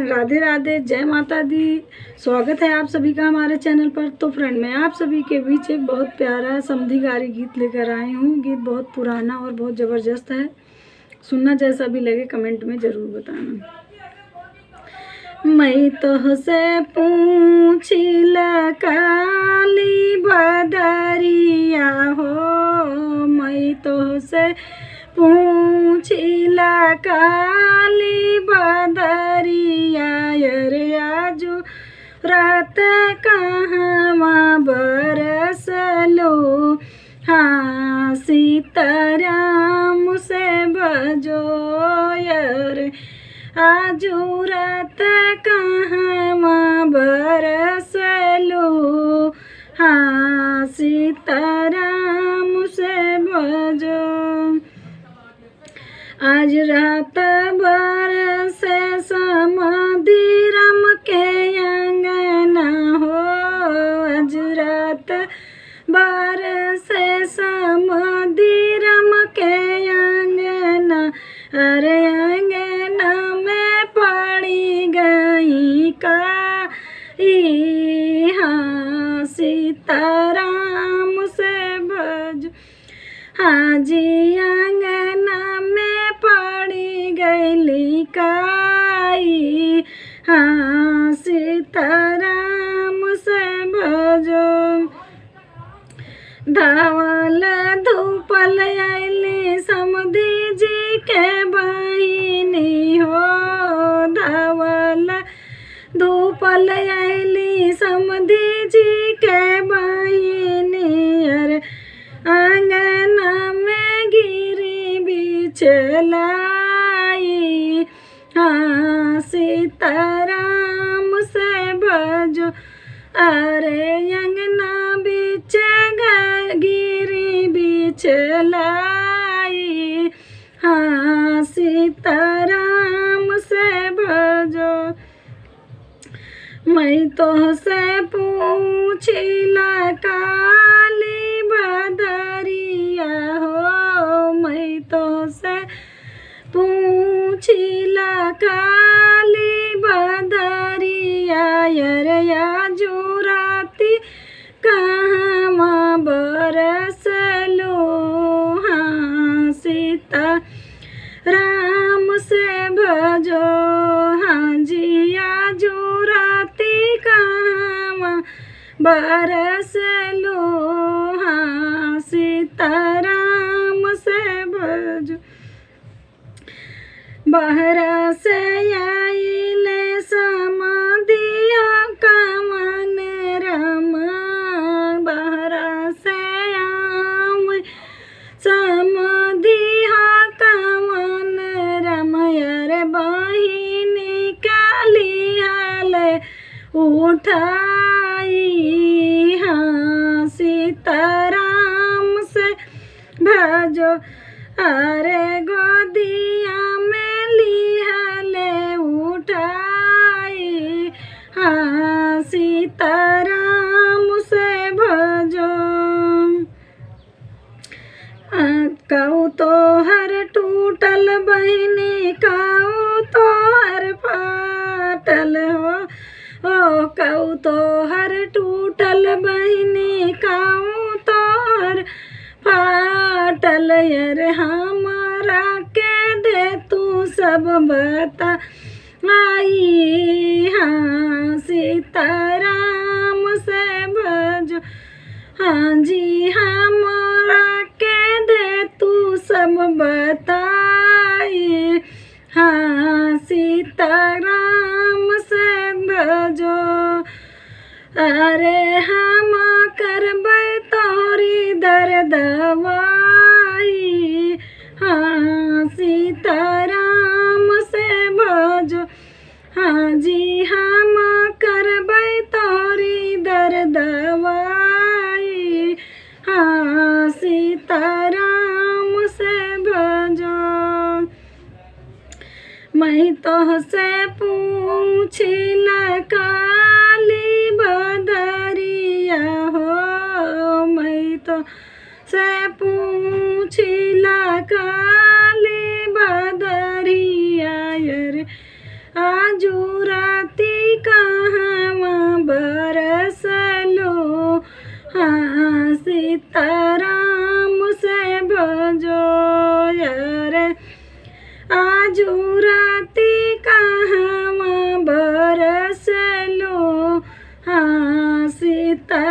Friend, Radhe Radhe, जय माता दी। स्वागत है आप सभी का हमारे चैनल पर। तो फ्रेंड, मैं आप सभी के बीच एक बहुत प्यारा समधिगारी गीत लेकर आई हूँ। गीत बहुत पुराना और बहुत ज़बरदस्त है। सुनना जैसा भी लगे कमेंट में ज़रूर बताना। मैं तोहसे पूछिला काली बदरिया हो, मैं तोहसे पूछिला काली बदरिया, रे आजू रात कहवा बरसलो, हाँ सीताराम से भजो रे आजू रात कहवा बरसलो, हाँ सीताराम से भजो। आज रात बरसे समधिराम के अंगना हो, आज रात बरसे समधिराम के अंगना, अरे अंगना में पड़ी गई काई, हाँ सीताराम से भज, हाँ जी अंगना में पड़ी गई काई, हाँ सीताराम से भजो। धावल धूपल आइली समधी जी के बहिनी हो, धावल धूपल आइली समधी जी के बहिनी, अरे अंगना में गिरी बिछलाई, हाँ सीताराम से भजो, अरे अंगना बिच गिरी बिछलाई, हाँ सीताराम से भजो। मैं तोहसे पूछिला काली बदरिया हो, मैं तोहसे पूछिला काली बदरिया, रे आजू राती कहवा बरसलो, हाँ सीता राम से भजो, हाँ जी आजू राती कहवा बरसलो, हाँ सीताराम से भजो। बहरा से आइले समधिया कवन राम, बहरा से आम समधिया कवन राम, रे बहिनी कालियाले उठाई, हाँ सीताराम से भजो, अरे गोदिया में लिहले उठाई, हाँ सीताराम से भजो। कहू तो हर टूटल बहिनी, कहू तो हर फाटल हो, ओ कहू तो हर टूटल बहिनी, कहू तो हर फाटल, रे हमारा के दे तू सब बता आई, हाँ सीताराम से भजो, हाँ जी हमारा के दे तू सब बताई, हाँ सीताराम से भजो। अरे हम करबै तोरी दरदवाई, हाँ सीताराम से भजो, हाँ जी हम करबै तोरी दरदवाई, हाँ सीताराम से भजो। मैं तोहसे पूछिला काली बदरिया हो, मैं तो से पूछिला काली बदरिया, रे आजू हाँ सीताराम से भजो रे आजू राती कहाँ बरस लो हाँ सीता